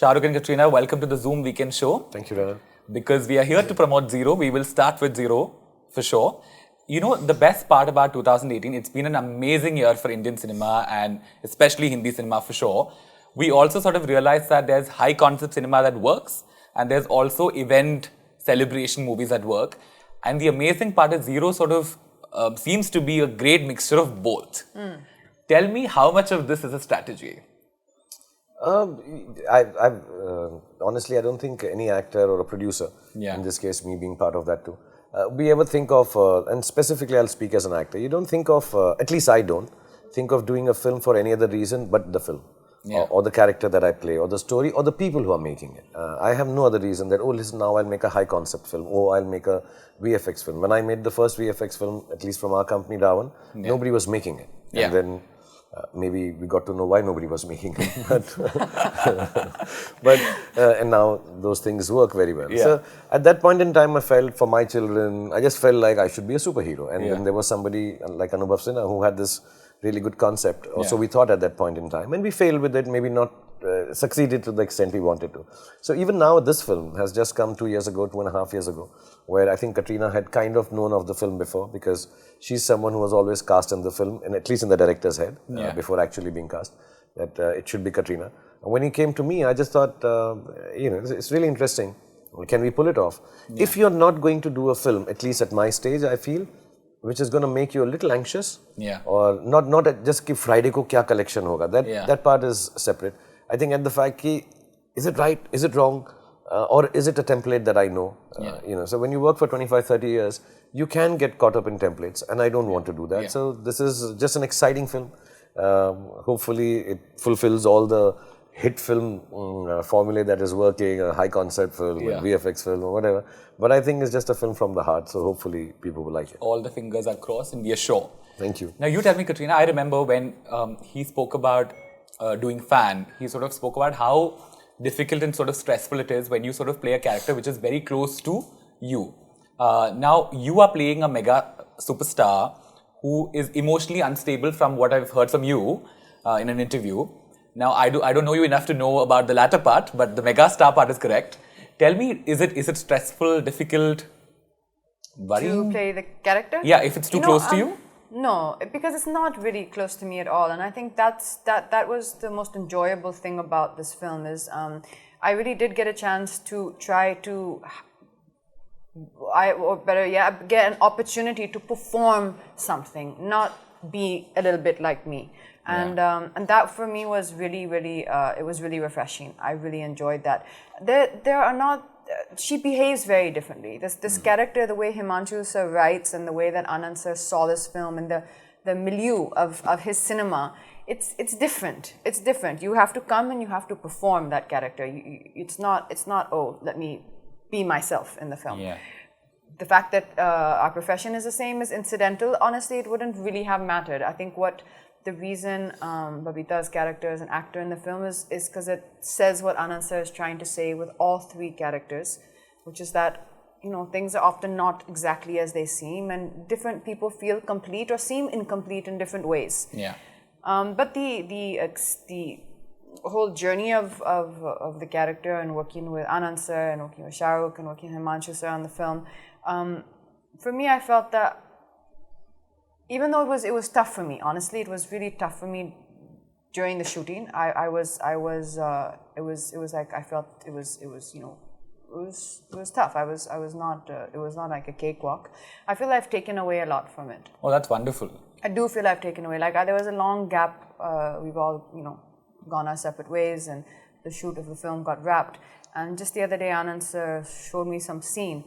Shah Rukh and Katrina, welcome to the Zoom Weekend Show. Thank you, Rana. Because we are here to promote Zero, we will start with Zero for sure. You know, the best part about 2018, it's been an amazing year for Indian cinema and especially Hindi cinema for sure. We also sort of realized that there's high concept cinema that works and there's also event celebration movies that work. And the amazing part is Zero sort of seems to be a great mixture of both. Tell me how much of this is a strategy? Honestly, I don't think any actor or a producer, Yeah. in this case me being part of that too, we ever think of, and specifically I'll speak as an actor, you don't think of, at least I don't, think of doing a film for any other reason but the film. Yeah. Or the character that I play, or the story, or the people who are making it. I have no other reason that, oh listen, now I'll make a high concept film, oh I'll make a VFX film. When I made the first VFX film, at least from our company, Ravan, nobody was making it. Yeah. And then maybe we got to know why nobody was making it. And now those things work very well. Yeah. So at that point in time, I felt for my children, I just felt like I should be a superhero. And then there was somebody like Anubhav Sinha who had this really good concept. Or so we thought at that point in time. And we failed with it, maybe not succeeded to the extent we wanted to. So even now this film has just come 2 years ago, 2.5 years ago, where I think Katrina had kind of known of the film before because she's someone who was always cast in the film, and at least in the director's head, before actually being cast, that it should be Katrina. And when he came to me, I just thought, it's really interesting. Can we pull it off? Yeah. If you're not going to do a film, at least at my stage, I feel, which is going to make you a little anxious, or not just कि Friday ko kya collection hoga. That part is separate. I think at the fact ki, is it right? Is it wrong? Or is it a template that I know? So when you work for 25, 30 years, you can get caught up in templates, and I don't want to do that. Yeah. So this is just an exciting film. Hopefully it fulfills all the hit film formulae that is working, a high concept film, a VFX film or whatever. But I think it's just a film from the heart, so hopefully people will like it. All the fingers are crossed and we are sure. Thank you. Now you tell me, Katrina, I remember when he spoke about doing Fan, he sort of spoke about how difficult and sort of stressful it is when you sort of play a character which is very close to you. Now you are playing a mega superstar who is emotionally unstable from what I've heard from you in an interview. Now, I don't know you enough to know about the latter part, but the mega star part is correct. Tell me, is it stressful, difficult, worrying? To play the character? Yeah, if it's too close to you? No, because it's not really close to me at all. And I think that was the most enjoyable thing about this film is I really did get a chance to try to, get an opportunity to perform something, not be a little bit like me. And that for me was really, really, it was really refreshing. I really enjoyed that. There are not, she behaves very differently. This character, the way Himanshu sir writes and the way that Anand sir saw this film and the milieu of his cinema, it's different. It's different. You have to come and you have to perform that character. It's not, oh, let me be myself in the film. Yeah. The fact that our profession is the same is incidental. Honestly, it wouldn't really have mattered. I think the reason Babita's character is an actor in the film is because it says what Anand sir is trying to say with all three characters, which is that, things are often not exactly as they seem, and different people feel complete or seem incomplete in different ways. Yeah. But the whole journey of the character and working with Anand sir and working with Shah Rukh and working with Himanshu sir on the film, for me, I felt that even though it was tough for me, honestly, it was really tough for me during the shooting. It was like I felt it was tough. It was not like a cakewalk. I feel I've taken away a lot from it. Oh, that's wonderful. I do feel I've taken away. Like there was a long gap. We've all gone our separate ways, and the shoot of the film got wrapped. And just the other day, Anand sir showed me some scene,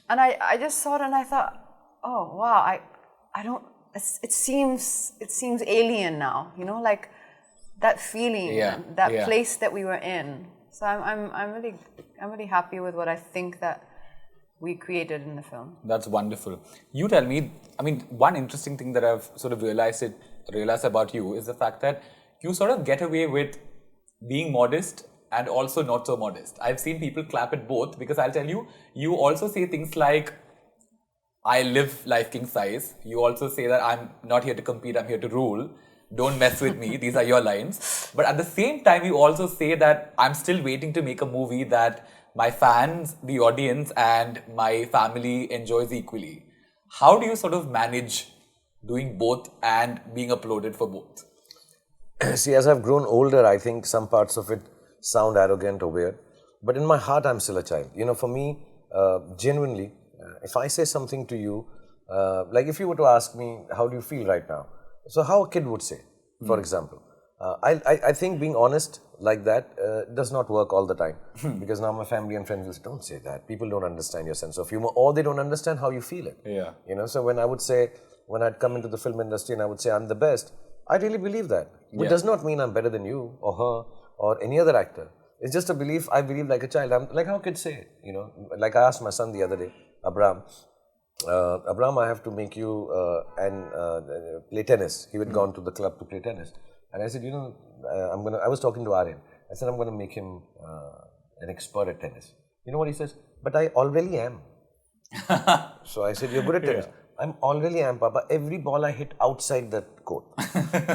and I just saw it and I thought, oh wow, I don't. It seems alien now, like that feeling, that place that we were in. So I'm really happy with what I think that we created in the film. That's wonderful. You tell me. I mean, one interesting thing that I've sort of realized about you is the fact that you sort of get away with being modest and also not so modest. I've seen people clap at both because I'll tell you, you also say things like, I live life king size. You also say that I'm not here to compete, I'm here to rule. don't mess with me. These are your lines. But at the same time, you also say that I'm still waiting to make a movie that my fans, the audience, and my family enjoys equally. How do you sort of manage doing both and being applauded for both? See, as I've grown older, I think some parts of it sound arrogant or weird. But in my heart, I'm still a child. You know, for me, genuinely, if I say something to you, like if you were to ask me, how do you feel right now? So how a kid would say, for example. I think being honest like that does not work all the time. Because now my family and friends will say, don't say that. People don't understand your sense of humor, or they don't understand how you feel it. Yeah. You know, so when I would say, when I'd come into the film industry and I would say I'm the best, I really believe that. It does not mean I'm better than you or her or any other actor. It's just a belief. I believe like a child. I'm like how kids say it, you know. Like I asked my son the other day, Abram, I have to make you play tennis. He had gone to the club to play tennis. And I said, you know, I was talking to Aryan. I said, I'm going to make him an expert at tennis. You know what he says? But I already am. So I said, you're good at tennis. I'm already am, Papa. Every ball I hit outside that court.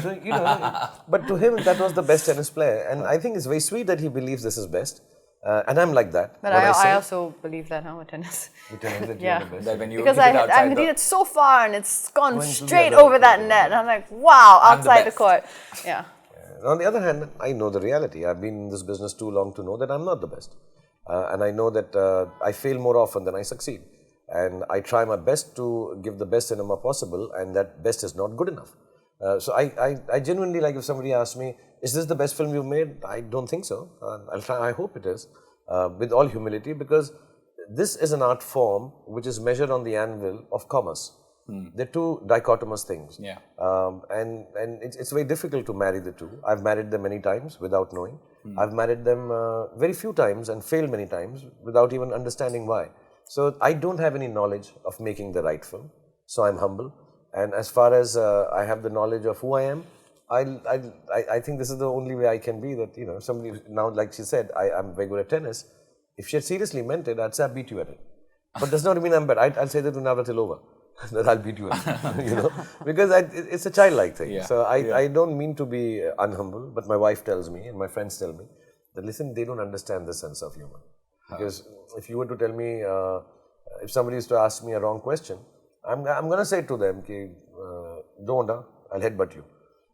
So, you know, but to him, that was the best tennis player. And I think it's very sweet that he believes this is best. And I'm like that. But I also believe that with tennis. With tennis that yeah. you're the best. That when you Because I've hit it so far and it's gone Went to the straight other over that court, net. And I'm like, wow, outside the best. court. Yeah. On the other hand, I know the reality. I've been in this business too long to know that I'm not the best. And I know that I fail more often than I succeed. And I try my best to give the best cinema possible, and that best is not good enough. So I genuinely, like if somebody asks me, is this the best film you've made? I don't think so. I'll try, I hope it is, with all humility, because this is an art form which is measured on the anvil of commerce. They're two dichotomous things. Yeah. And it's very difficult to marry the two. I've married them many times without knowing. I've married them very few times and failed many times without even understanding why. So I don't have any knowledge of making the right film. So I'm humble. And as far as I have the knowledge of who I am, I think this is the only way I can be, that, you know, somebody now, like she said, I'm very good at tennis. If she had seriously meant it, I'd say I'll beat you at it. But does not mean I'm bad. I'll say that to Navratilova, that I'll beat you at it, you know, because it's a childlike thing. Yeah. So I don't mean to be unhumble, but my wife tells me and my friends tell me that, listen, they don't understand the sense of humor. Because if you were to tell me, if somebody is to ask me a wrong question, I'm going to say to them, don't, I'll headbutt you.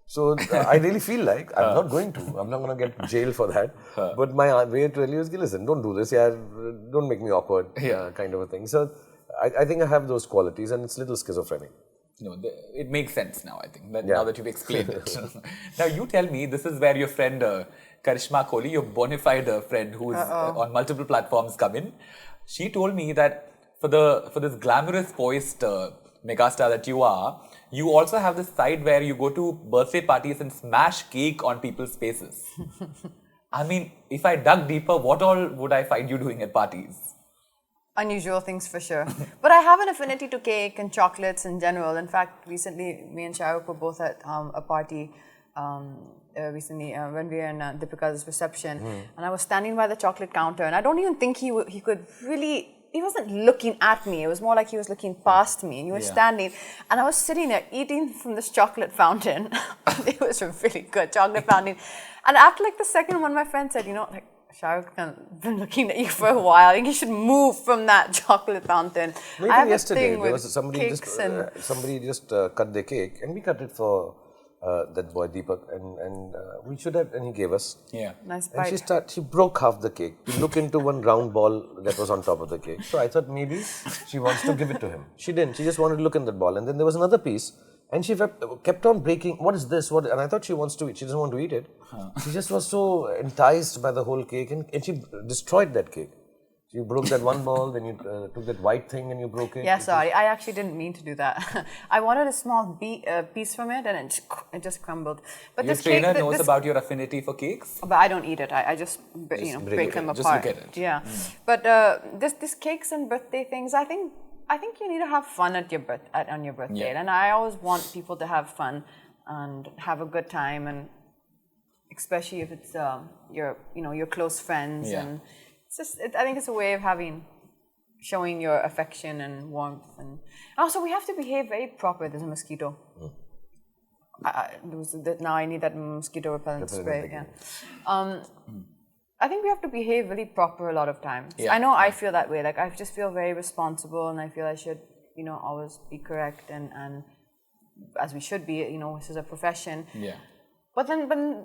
So I really feel like I'm not going to. I'm not going to get jailed for that. But my way to tell you is, listen, don't do this. Yeah, don't make me awkward, kind of a thing. So I think I have those qualities, and it's a little schizophrenic. No, it makes sense now, I think, now that you've explained it. Now, you tell me, this is where your friend Karishma Kohli, your bona fide friend who's on multiple platforms, come in. She told me that for this glamorous, poised megastar that you are, you also have this side where you go to birthday parties and smash cake on people's faces. I mean, if I dug deeper, what all would I find you doing at parties? Unusual things for sure. But I have an affinity to cake and chocolates in general. In fact, recently, me and Shah Rukh were both at a party recently when we were in Deepika's reception. And I was standing by the chocolate counter, and I don't even think he could really, he wasn't looking at me. It was more like he was looking past me. And you were standing, and I was sitting there eating from this chocolate fountain. It was a really good chocolate fountain. And after like the second one, my friend said, you know, like, Shah Rukh Khan been looking at you for a while. I think you should move from that chocolate fountain. Maybe I have yesterday a thing there was with somebody just cut their cake, and we cut it for that boy Deepak, and we should have, and he gave us. Yeah. Nice And bite. she broke half the cake. She looked into one round ball that was on top of the cake. So I thought maybe she wants to give it to him. She didn't. She just wanted to look in that ball. And then there was another piece, and she kept on breaking. What is this? What? And I thought she wants to eat. She doesn't want to eat it. She just was so enticed by the whole cake, and she destroyed that cake. You broke that one ball, then you took that white thing and you broke it. Yeah, sorry. I actually didn't mean to do that. I wanted a small piece from it, and it just crumbled. But Your this trainer cake, knows about your affinity for cakes? But I don't eat it. I just break them apart. Just look at it. Yeah. But this cakes and birthday things, I think you need to have fun on your birthday. Yeah. And I always want people to have fun and have a good time, and especially if it's your close friends. Yeah. And it's just, I think it's a way of showing your affection and warmth. And also, we have to behave very proper. There's a mosquito. now I need that mosquito repellent spray again. I think we have to behave really proper a lot of times. Yeah. I know I feel that way. Like I just feel very responsible, and I feel I should, always be correct and as we should be. This is a profession. Yeah. But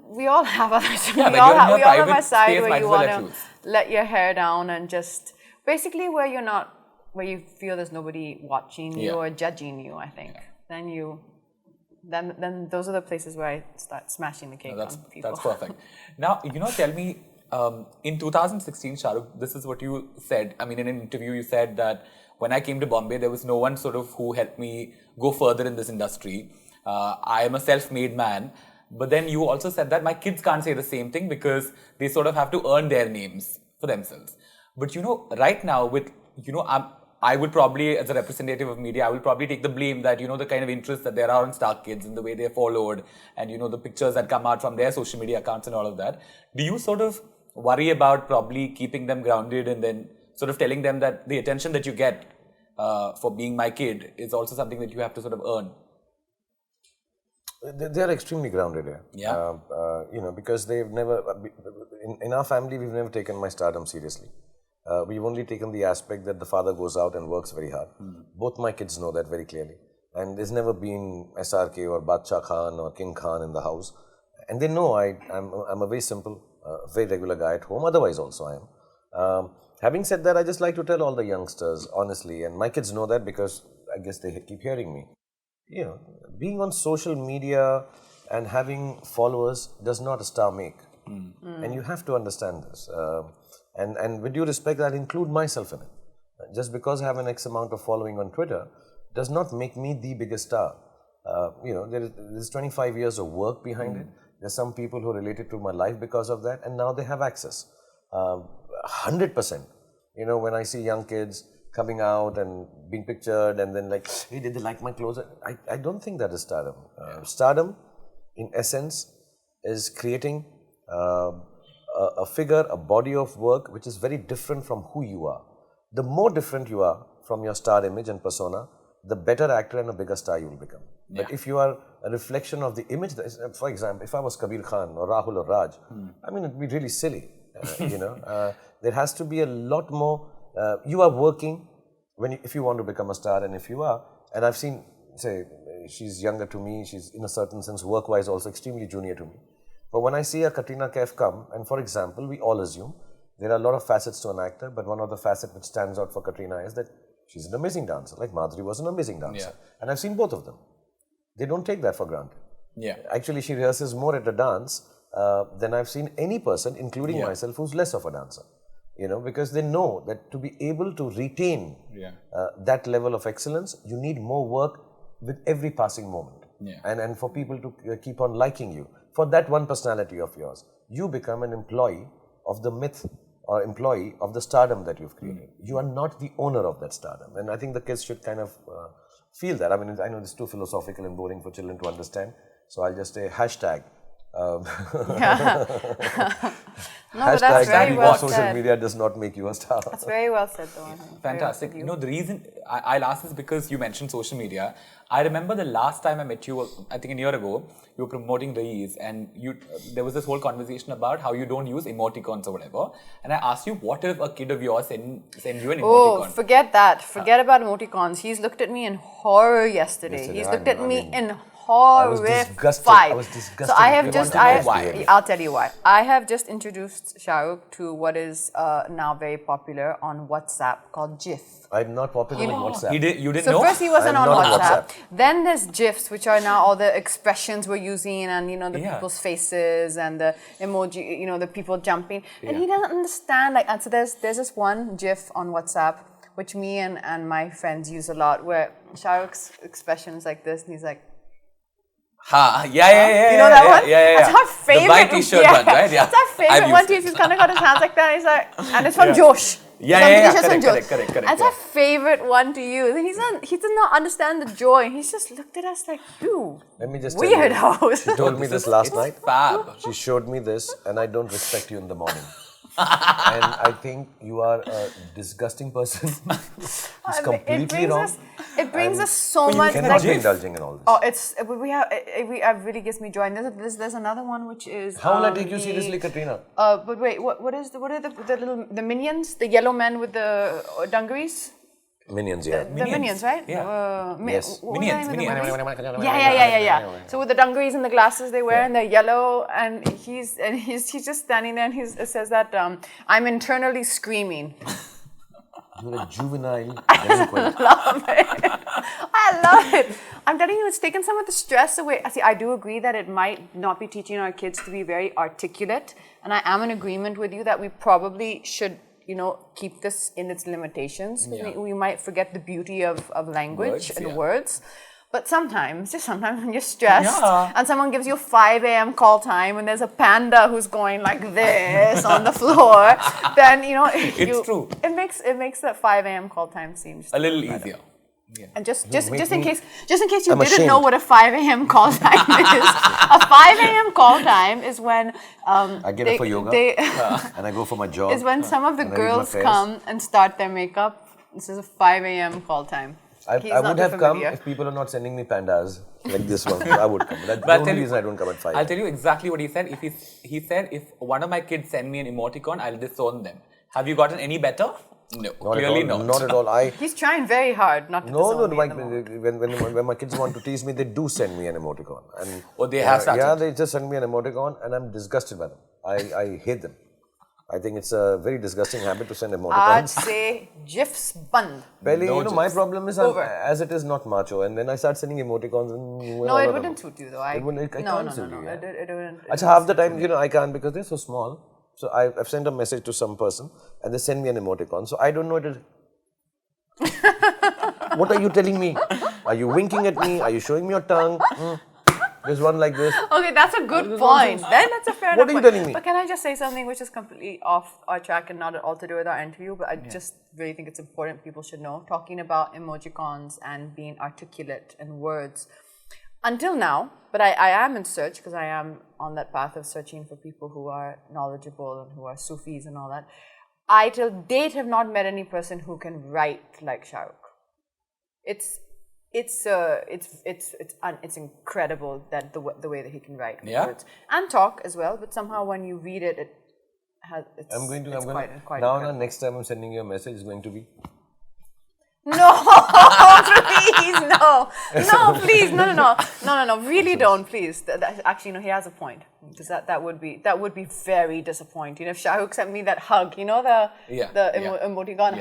we all have others. Yeah, we all have a space, side where might you as well want to let your hair down and just basically where you feel there's nobody watching you or judging you. I think then those are the places where I start smashing the cake on people. That's perfect. Now, tell me, in 2016, Shah Rukh, this is what you said. I mean, in an interview, you said that when I came to Bombay, there was no one sort of who helped me go further in this industry. I am a self-made man. But then you also said that my kids can't say the same thing because they sort of have to earn their names for themselves. But right now with, I would probably, as a representative of media, I will probably take the blame that, the kind of interest that there are on Star Kids and the way they're followed and, the pictures that come out from their social media accounts and all of that. Do you sort of worry about probably keeping them grounded and then sort of telling them that the attention that you get for being my kid is also something that you have to sort of earn? They are extremely grounded here. Yeah. Because they've never, in our family, we've never taken my stardom seriously. We've only taken the aspect that the father goes out and works very hard. Both my kids know that very clearly. And there's never been SRK or Badshah Khan or King Khan in the house. And they know I'm a very simple, very regular guy at home. Otherwise also I am. Having said that, I just like to tell all the youngsters, honestly, and my kids know that because I guess they keep hearing me. Being on social media and having followers does not a star make. And you have to understand this. And with due respect, I'll include myself in it. Just because I have an X amount of following on Twitter does not make me the biggest star. There's 25 years of work behind it. There's some people who related to my life because of that, and now they have access. 100%. When I see young kids coming out and being pictured and then like, hey, did they like my clothes? I don't think that is stardom. Stardom, in essence, is creating a figure, a body of work which is very different from who you are. The more different you are from your star image and persona, the better actor and a bigger star you will become. Yeah. But if you are a reflection of the image, for example, if I was Kabir Khan or Rahul or Raj, I mean, it'd be really silly. There has to be a lot more. You are working if you want to become a star, and if you are, and I've seen, say, she's younger to me, she's in a certain sense work-wise also extremely junior to me. But when I see a Katrina Kaif come, and for example, we all assume there are a lot of facets to an actor, but one of the facets which stands out for Katrina is that she's an amazing dancer, like Madhuri was an amazing dancer. Yeah. And I've seen both of them. They don't take that for granted. Yeah. Actually, she rehearses more at a dance than I've seen any person, including myself, who's less of a dancer. Because they know that to be able to retain that level of excellence, you need more work with every passing moment. Yeah. And for people to keep on liking you. For that one personality of yours, you become an employee of the myth or employee of the stardom that you've created. You are not the owner of that stardom. And I think the kids should kind of feel that. I mean, I know it's too philosophical and boring for children to understand. So I'll just say hashtag. No, but that's very well social said. Media does not make you a star. That's very well said, though. Fantastic. The reason I'll ask is because you mentioned social media. I remember the last time I met you, I think a year ago, you were promoting Reis, and there was this whole conversation about how you don't use emoticons or whatever. And I asked you, what if a kid of yours send you an emoticon? Oh, forget that. Forget about emoticons. He's looked at me in horror yesterday. He's looked at me in horrified. I was disgusted. So I'll tell you why. I have just introduced Shah Rukh to what is now very popular on WhatsApp called GIF. I'm not popular on WhatsApp. You didn't know? So first he wasn't on WhatsApp. WhatsApp. Then there's GIFs, which are now all the expressions we're using, and the people's faces and the emoji, the people jumping. And he doesn't understand. And so there's this one GIF on WhatsApp, which me and my friends use a lot, where Shah Rukh's expression is like this, and he's like, yeah. You know that one? Yeah. That's our favorite. The white t-shirt one, right? Yeah. That's our favorite one. He's kind of got his hands like that. He's like, and it's from Josh. Yeah. Correct. That's our favorite one to use. And he does not understand the joy. He's just looked at us like, you let me just weirdos. She told me this last night. Fab. She showed me this, and I don't respect you in the morning. And I think you are a disgusting person. It's completely wrong. It brings us so You much. cannot be indulging in all this. Oh, it really gives me joy. And there's another one which is. How will I take you seriously, Katrina? But wait, what are the minions? The yellow men with the dungarees? Minions, yeah. The minions, right? Yeah. Yes. Minions. Yeah. So with the dungarees and the glasses they wear, and they're yellow, and he's just standing there, and he says that I'm internally screaming. You're a juvenile delinquent. I love it. I'm telling you, it's taken some of the stress away. See, I do agree that it might not be teaching our kids to be very articulate, and I am in agreement with you that we probably should, keep this in its limitations. Yeah. We might forget the beauty of language and yeah. words. But sometimes when you're stressed and someone gives you a 5 a.m. call time and there's a panda who's going like this on the floor, then, It's true. It makes that 5 a.m. call time seem just A little easier. Yeah. And just in case you I'm didn't ashamed. know what a 5 a.m. call time is, a 5 a.m. call time is when I get up for yoga and I go for my job. is when some of the and I read my girls prayers. come and start their makeup. This is a 5 a.m. call time. I He's would not have come familiar. if people are not sending me pandas like this one. I would come. That's the But only reason I don't come at 5. I'll tell you exactly what he said. He said, if one of my kids send me an emoticon, I'll disown them. Have you gotten any better? No, clearly not. not. Not at all. He's trying very hard not to disown me at the moment. When my kids want to tease me, they do send me an emoticon. And They have started. Yeah, they just send me an emoticon, and I'm disgusted by them. I hate them. I think it's a very disgusting habit to send I'd emoticons. say GIFs band. Belly, No my GIFs. problem is Over. as it is not macho, and then I start sending emoticons. No, it wouldn't suit you though. It wouldn't- I can't suit you, yeah. It wouldn't. Actually, half the time, I can't because they're so small. So I've sent a message to some person, and they send me an emoticon. So I don't know it. What are you telling me? Are you winking at me? Are you showing me your tongue? There's one like this. Okay, that's a good point. Then that's a fair enough What are you point. telling me? But can I just say something which is completely off our track and not at all to do with our interview, but I just really think it's important people should know. Talking about emojicons and being articulate in words. Until now, but I am in search because I am on that path of searching for people who are knowledgeable and who are Sufis and all that. I till date have not met any person who can write like Shah Rukh. It's incredible that the way that he can write words and talk as well. But somehow when you read it, quite now, incredible. next time I'm sending you a message, it's going to be. No, please, no, please, no, really don't, please. Actually, no, he has a point because that would be very disappointing if Shah Rukh sent me that hug, emoticon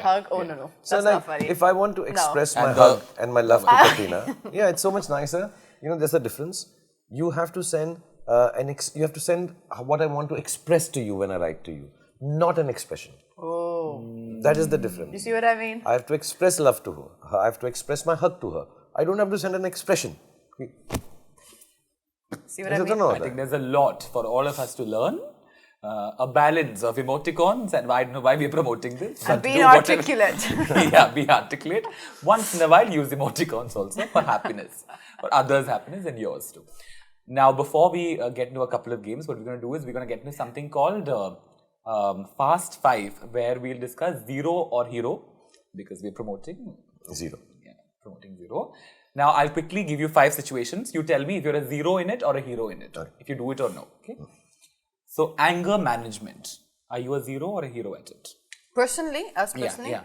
hug. Oh no, So that's not funny. if I want to express my And hug and my love to Katrina, it's so much nicer. There's a difference. You have to send you have to send what I want to express to you when I write to you, not an expression. Oh, That is the difference. you see what I mean? I have to express love to her. I have to express my hug to her. I don't have to send an expression. See what I Is it mean? or not? I think there's a lot for all of us to learn. A balance of emoticons, and I don't know why we're promoting this. And but being do whatever- articulate. Be articulate. Once in a while, use emoticons also for happiness. For others' happiness and yours too. Now, before we get into a couple of games, what we're going to do is we're going to get into something called Fast 5, where we'll discuss zero or hero, because we're promoting Zero. promoting zero. Now, I'll quickly give you 5 situations. You tell me if you're a zero in it or a hero in it. Okay. If you do it or no. Okay. So, anger management. Are you a zero or a hero at it? Personally, personally,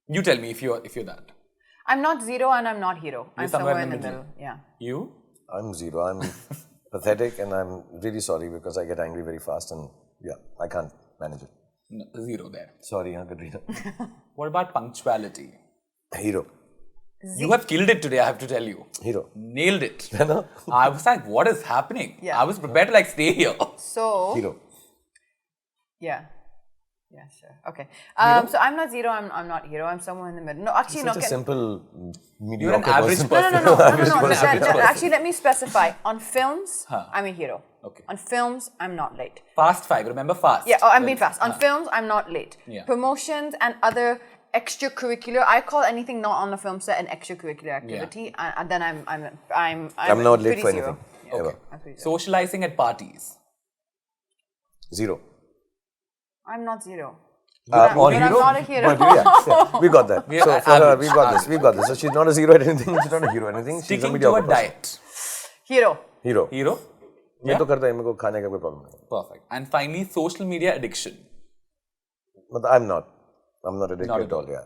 You tell me if you're that. I'm not zero and I'm not hero. I'm somewhere somewhere in in the the middle. middle. Yeah. You? I'm zero. I'm pathetic and I'm really sorry because I get angry very fast and I can't manage it. No, zero there. Sorry, Katrina. What about punctuality? Hero. You have killed it today, I have to tell you. Hero. Nailed it. You know? I was like, what is happening? Yeah. I was prepared to stay here. So, Hero. yeah. Yeah, sure. Okay. So I'm not zero, I'm not hero. I'm somewhere in the middle. No, actually, Such no. a simple, You're mediocre an average person. person. No. Actually, let me specify. On films, I'm a hero. Okay. On films, I'm not late. Fast 5, remember fast. Yeah, I'm being fast. On films, I'm not late. Yeah. Promotions and other extracurricular, I call anything not on the film set an extracurricular activity, and then I'm not late pretty for zero. anything. Yeah. Ever. I'm pretty zero. Socializing at parties. Zero. I'm not zero. On but hero? I'm not a hero. But yeah, we got that. We So are for her, average, we got this. We got this. So she's not a zero at anything. She's not a hero at anything. She's a Sticking to mediocre a person. diet. Hero. Hero. Hero? मैं तो करता है मेरे को खाने का कोई problem नहीं. Perfect. And finally, social media addiction. But I'm not addicted Not at at all. all. Yeah.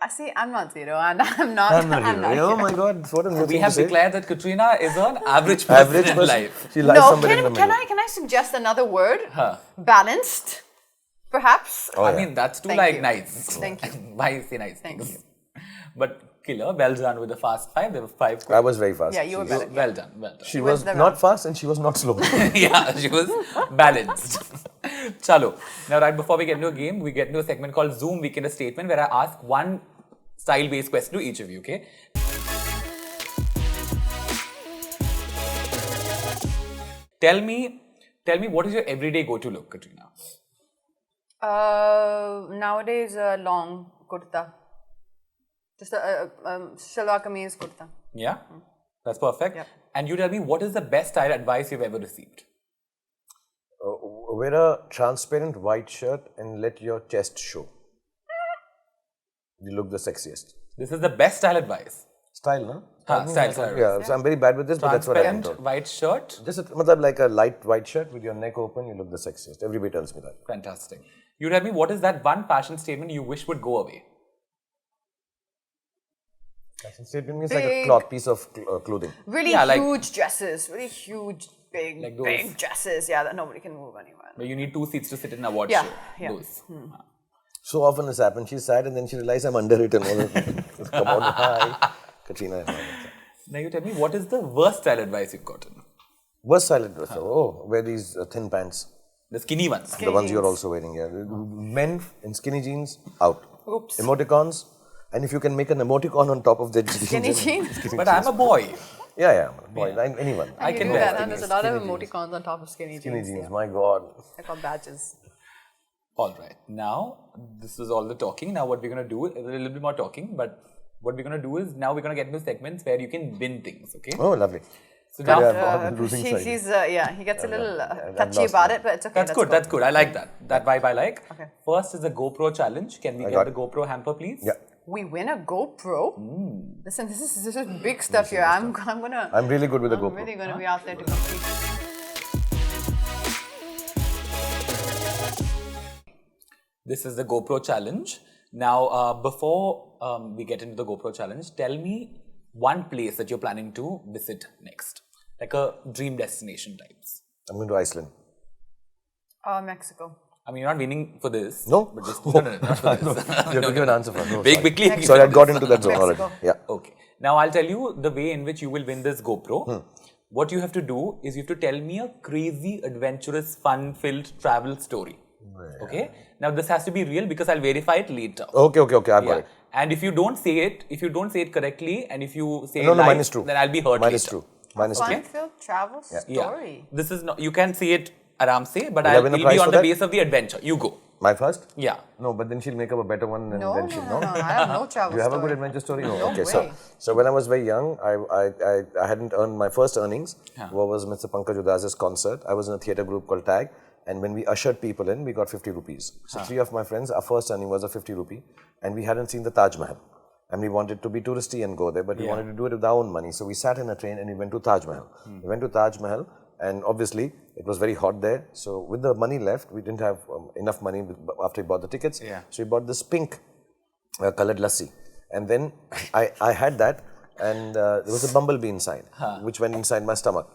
I see. I'm not zero, and I'm not. I'm not hero. Oh my God! What a new We thing have to say. declared that Katrina is an average person Average in person. life. She lies No, somewhere in the middle. can I suggest another word? Huh. Balanced, perhaps. Oh, I yeah. mean, that's too Thank like you. nice. Thank you. Why say nice Thank things? you. But killer, well done with the fast 5. There were 5 I was very fast. Yeah, you were better. Well done, well done. She went was the not round. fast and she was not slow. Yeah, she was balanced. Chalo. Now, right before we get into a game, we get into a segment called Zoom Weekend a Statement, where I ask one style-based question to each of you, okay? Tell me what is your everyday go-to look, Katrina? Nowadays, long kurta. Just a shalwar kameez kurta. Yeah? That's perfect. Yep. And you tell me what is the best style advice you've ever received? Wear a transparent white shirt and let your chest show. You look the sexiest. This is the best style advice. Style, no? Style. Yeah, so I'm very bad with this, but that's what I'm Transparent told. white shirt. Just like a light white shirt with your neck open, you look the sexiest. Everybody tells me that. Fantastic. You tell me what is that one fashion statement you wish would go away? Fashion statement means like a Big. cloth piece of clothing. Really Yeah, like- huge dresses. Really huge, big, Like those. big dresses. Yeah, that nobody can move anywhere. Where you need 2 seats to sit in an award Yeah, show. yeah. Those. So often this happens. She's sad and then she realizes I'm under it and all that. Come on, hi. Katrina. and all that. Now you tell me what is the worst style advice you've gotten? Worst silent dress. Oh, wear these thin pants. The skinny ones. The ones you're also wearing. Yeah. Men in skinny jeans, out. Oops. Emoticons. And if you can make an emoticon on top of the jeans. Skinny then- jeans? But I'm a boy. Yeah. Boy, anyone. I can do wear that. skinny And there's a lot of emoticons on top of skinny jeans. Skinny jeans, Yeah. my God. They're called badges. All right. Now, this is all the talking. Now, what we're going to do is a little bit more talking, but what we're going to do is now we're going to get into segments where you can win things, okay? Oh, lovely. So now, Yeah, I'm losing side. He gets a little I'm touchy lost about now. it, but it's okay. that's good. That's good. I like that. That vibe I like. Okay. First is the GoPro challenge. Can we got get the it. GoPro hamper, please? Yeah. We win a GoPro. Listen, this is big stuff here. I'm gonna. I'm really good with the I'm GoPro. really gonna be out there to compete. This is the GoPro challenge. Now, before we get into the GoPro challenge, tell me one place that you're planning to visit next, like a dream destination types. I'm going to Iceland. Mexico. I mean, you're not winning for this. No? But just, no, not for this. You have to give an answer first. No, Very sorry. quickly. Sorry, I got into that zone already. Mexico. Yeah. Okay. Now, I'll tell you the way in which you will win this GoPro. What you have to do is you have to tell me a crazy, adventurous, fun-filled travel story. Okay? Now, this has to be real because I'll verify it later. Okay, I've got Yeah. it. And if you don't say it correctly, and if you say No, lies, mine is true. then I'll be hurt Mine later. is true. Mine is true. Fun-filled travel Yeah. story. This is not, you can say it aram se, but Will I I'll win a it'll prize be on for the that? base of the adventure. You go. My first? Yeah. No, but then she'll make up a better one and No, then no, she'll no, no. I have no travel You have a story. good adventure story? No. No Okay, way. so when I was very young, I hadn't earned my first earnings. What was Mr. Pankaj Udas's concert. I was in a theatre group called TAG, and when we ushered people in, we got 50 rupees. So 3 of my friends, our first earning was a 50 rupee, and we hadn't seen the Taj Mahal. And we wanted to be touristy and go there, but we wanted to do it with our own money. So we sat in a train and we went to Taj Mahal. We went to Taj Mahal, and obviously it was very hot there. So with the money left, we didn't have enough money after we bought the tickets. Yeah. So we bought this pink colored lassi. And then I had that, and there was a bumblebee inside, which went inside my stomach.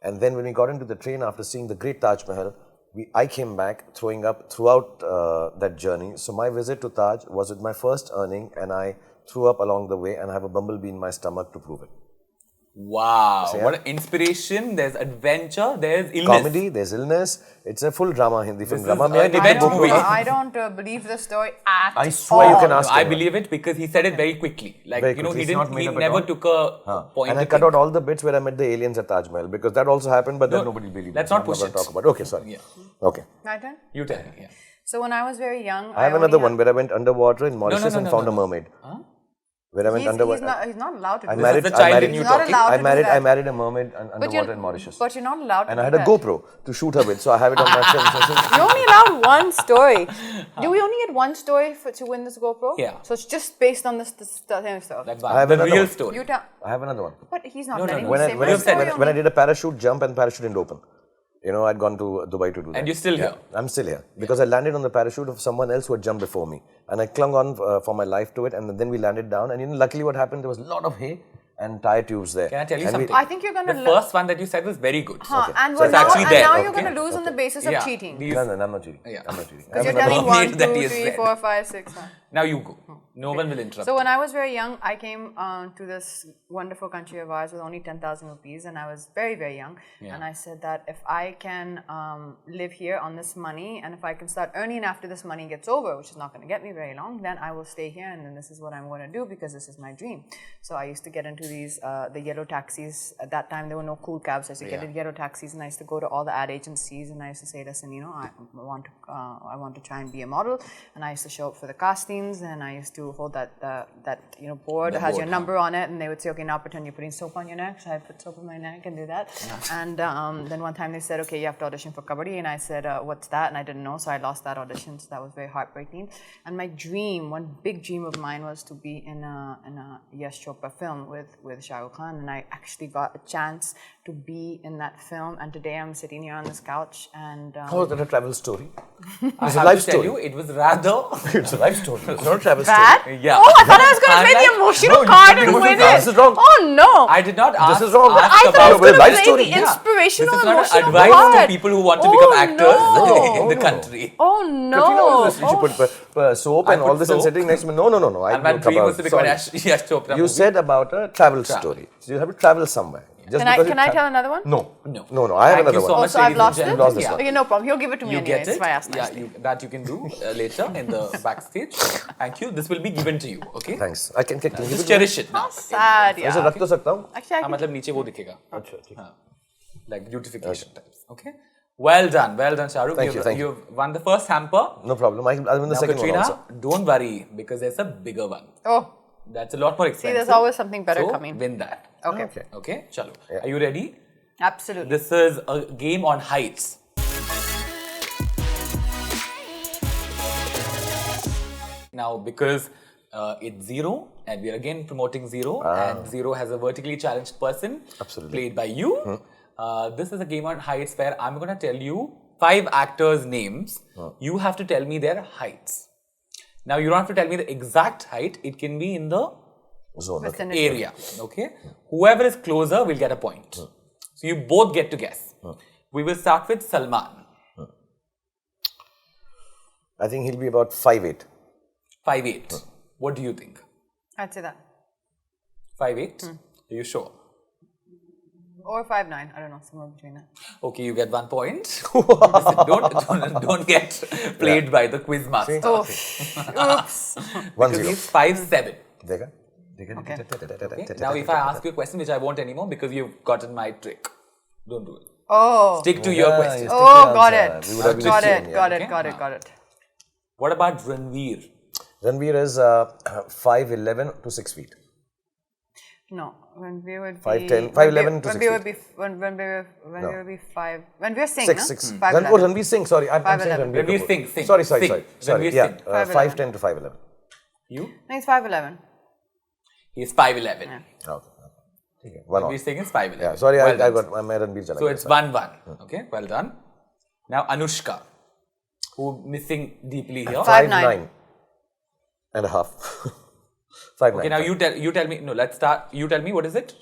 And then when we got into the train after seeing the great Taj Mahal, I came back throwing up throughout that journey. So my visit to Taj was with my first earning, and I threw up along the way, and I have a bumblebee in my stomach to prove it. Wow. So, yeah. What an inspiration. There's adventure. There's illness. Comedy, there's illness. It's a full drama, Hindi film is drama. an May I take event the movie. GoPro? I don't believe the story at I swear you all. can ask I him. believe it because he said it very quickly. Like, Very you know, quickly. he It's not didn't, made he up at never all. took a point. And I to cut think. out all the bits where I met the aliens at Taj Mahal, because that also happened, but then No, nobody believed let's it. not I'm push gonna it. talk about. Okay, sorry. Yeah. Okay. My turn? You tell me. Yeah. So when I was very young, I have only another had- one where I went underwater in Mauritius and found a mermaid. Where I went underwater. He's not allowed to do This is the child in you He's not talking. allowed to do that. I married a mermaid underwater in Mauritius. But you're not allowed to And do I had a that. GoPro to shoot her with, so I have it on my film session. You're only allowed one story. Do we only get one story to win this GoPro? Yeah. So it's just based on this same stuff. That's I have the another real one. story. You tell. I have another one. But he's not No, letting no. me say my story. When I did a parachute jump and parachute didn't open. You know, I'd gone to Dubai to do that. And you're still here. I'm still here because I landed on the parachute of someone else who had jumped before me, and I clung on for my life to it. And then we landed down, and luckily, what happened? There was a lot of hay and tire tubes there. Can I tell you And we- something? I think you're going to The first one that you said was very good. And, So it's actually there. now you're Okay. going to lose on the basis of Yeah. cheating. These- No, I'm not cheating. Yeah. I'm not cheating. Because you're another telling one 1, that 2, he has 3, read. 4, 5, 6. Now you go. No one will interrupt. So when I was very young, I came to this wonderful country of ours with only 10,000 rupees, and I was very, very young. Yeah. And I said that if I can live here on this money, and if I can start earning after this money gets over, which is not going to get me very long, then I will stay here, and then this is what I'm going to do because this is my dream. So I used to get into these the yellow taxis. At that time, there were no cool cabs. I used to get into yellow taxis, and I used to go to all the ad agencies, and I used to say, listen, you know, I want to try and be a model, and I used to show up for the castings, and I used to hold that board that has your number on it, and they would say, okay, now pretend you're putting soap on your neck. So I put soap on my neck and do that. And then one time they said, okay, you have to audition for Kabaddi, and I said, what's that? And I didn't know, so I lost that audition. So that was very heartbreaking. And my dream, one big dream of mine, was to be in a Yash Chopra film with Shah Rukh Khan, and I actually got a chance to be in that film. And today I'm sitting here on this couch, and How is that a travel story? I It's a have life to tell story. you, it was rather It's a life story. It's not a travel bad. story. Yeah. Oh, I thought I was going to play the Unlike- emotional No, you card did the and emotional win card. it. This is wrong. Oh no! I did not ask. This is wrong. ask I thought I was about- Well, going to life play story. the Yeah. inspirational, This is not emotional advice card. to people who want to become actors no. in the country. Oh Katrina, what no! is this? She put soap I and all put this and soap. sitting next to me. No. I And my know dream about- was to become an sorry. Yash Chopra You movie. said about a travel story. So you have to travel somewhere. Just Can I because you tell another one? No. No. I have Thank another you so one. Oh, much, so I've ladies and lost it? gentlemen. You've lost this Yeah. one. Okay, no problem. He'll give it to me You anyways get it? if I ask Yeah, nicely. that you can do later in the backstage. Thank you. This will be given to you. Okay. Thanks. I can give Just it. cherish it now. Sad, ऐसे yeah. रख तो सकता हूँ. Actually, I हाँ can. मतलब नीचे वो दिखेगा. अच्छा ठीक. हाँ. Like beautification types. Okay. Well done, Shah Rukh. Thank you, thank you. You've won the first hamper. No problem. I'll win the Now, second Katrina, one also. don't worry because there's a bigger one. Oh, That's a lot more expensive. see, there's always something better so coming. win that. Okay. Okay. Okay, chalo. Yeah. Are you ready? Absolutely. This is a game on heights. Now, because it's Zero, and we are again promoting Zero, and Zero has a vertically challenged person Absolutely. played by you. This is a game on heights where I'm going to tell you 5 actors' names. You have to tell me their heights. Now, you don't have to tell me the exact height. It can be in the Zone. Okay. Vicinity. area. Okay. Whoever is closer will get a point. So you both get to guess. We will start with Salman. I think he'll be about 5'8". 5'8". What do you think? I'd say that. 5'8". Are you sure? Or 5'9". I don't know, somewhere between that. Okay, you get 1 point. Listen, don't get played by the quiz master. Oh, oops. 1-0. He's 5'7". देखा? Okay? Now, if I ask you a question, which I won't anymore because you've gotten my trick, don't do it. Oh. Stick to your question. Oh, got it. We would have been Got same, it, yeah. got it, Okay. got it, got it. What about Ranveer? Ranveer is 5'11" to 6 feet. No, when we would be 5'10", 5'11" to 6 when we would feet. be when we would be 5 when we are sing, 6'6". no? 5'11". Ranveer Singh, sorry. I'm saying 5'11". Ranveer Ranveer Kapoor. Singh. Sorry. Ranveer Yeah, Singh. 5'10" to 5'11". You? No, he's 5'11". He's 5'11". Okay. ठीक है, 1-1. Ranveer Singh is 5'11". Yeah, sorry, Well I done. got my Ranveer चला So गया. it's 1-1. Okay, well done. Now Anushka, who missing deeply here. 5'9". 5'9.5". 5'9". Okay, now you tell me. No, let's start. You tell me what is it?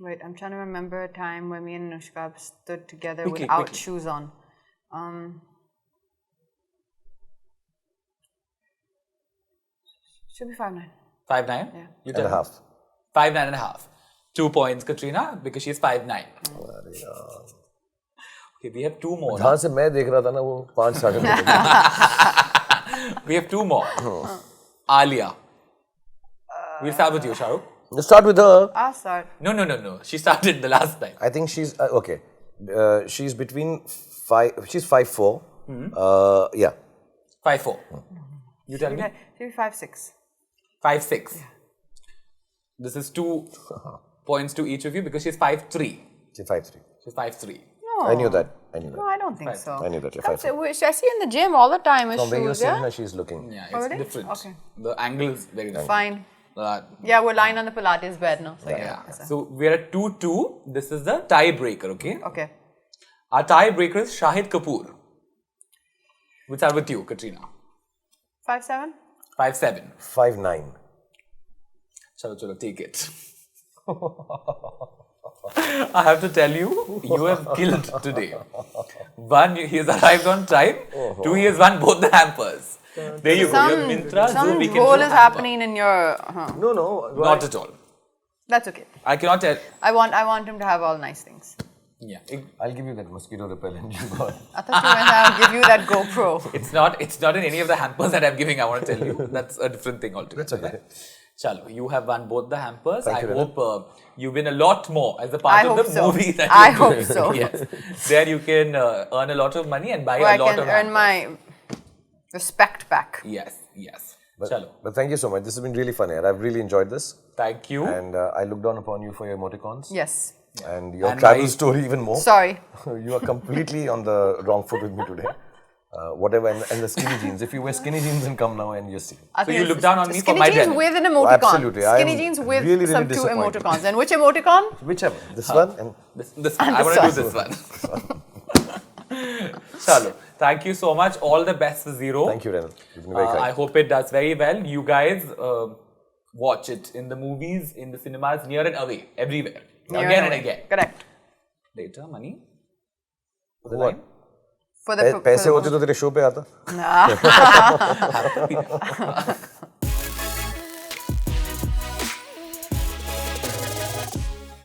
Wait, I'm trying to remember a time when me and Anushka stood together Quickly, without quickly. shoes on. Should be 5'9". 5'9". Yeah. You And tell a me. half. 5'9.5". 2 points, Katrina, because she's 5'9". Okay, we have 2 more. जहाँ से मैं देख रहा था ना वो 5 साढ़े. We have 2 more. Alia. We'll start with you, Shah Rukh. Let's start with her. I'll start. No. She started the last time. I think she's okay. She's between 5. She's 5'4". Yeah. 5'4". You tell me. Should be 5'6". 5'6". This is 2 points to each of you because she's 5'3". She's 5'3". She's 5'3". I knew that. No, I don't think so. I knew that. You're Comes- 5'3". I see in the gym all the time with From where you're shoes, sitting, yeah? her, she's looking. Yeah, it's Oh, really? different. Okay. The angle is very different. Fine. Uh, Yeah, we're lying on the Pilates bed now. So yeah. So we're at 2-2. This is the tiebreaker, okay? Okay. Our tiebreaker is Shahid Kapoor. We'll start with you, Katrina. 5'7"? 5'7". 5'9". Chalo, take it. I have to tell you, you have killed today. One, he has arrived on time. Two, he has won both the hampers. There you go. Your Mintra Some Zoom Weekend role Show is hamper. happening in your... No. Not at all. That's okay. I cannot tell. I want him to have all nice things. Yeah. I'll give you that mosquito repellent you got. I thought you were going to give you that GoPro. It's not in any of the hampers that I'm giving, I want to tell you. That's a different thing altogether. That's okay. Chalo, you have won both the hampers. Thank I you, hope you win a lot more as a part I of hope the so. movie that I you're hope doing. so. Yes. There you can earn a lot of money and buy Where I a lot can of earn hampers. my respect back. Yes. Chalo. But thank you so much. This has been really fun here. I've really enjoyed this. Thank you. And I look down upon you for your emoticons. Yes. And your And travel my- story even more. Sorry. You are completely on the wrong foot with me today. Whatever, and the skinny jeans. If you wear skinny jeans and come now and you see. I So think you it's look down on me for skinny my jeans denim. with an emoticon. Absolutely. I Skinny am jeans with really, really some two disappointed. emoticons. And which emoticon? Whichever. This one and This one. I want to do this one. Chalo. Thank you so much. All the best for Zero. thank you, Renan. You've been very kind. I hope it does very well. You guys watch it in the movies, in the cinemas, near and away, everywhere. Again and again. Correct. Later, money. For the What? line. For the पैसे होते तो तेरे show पे आता. Nah.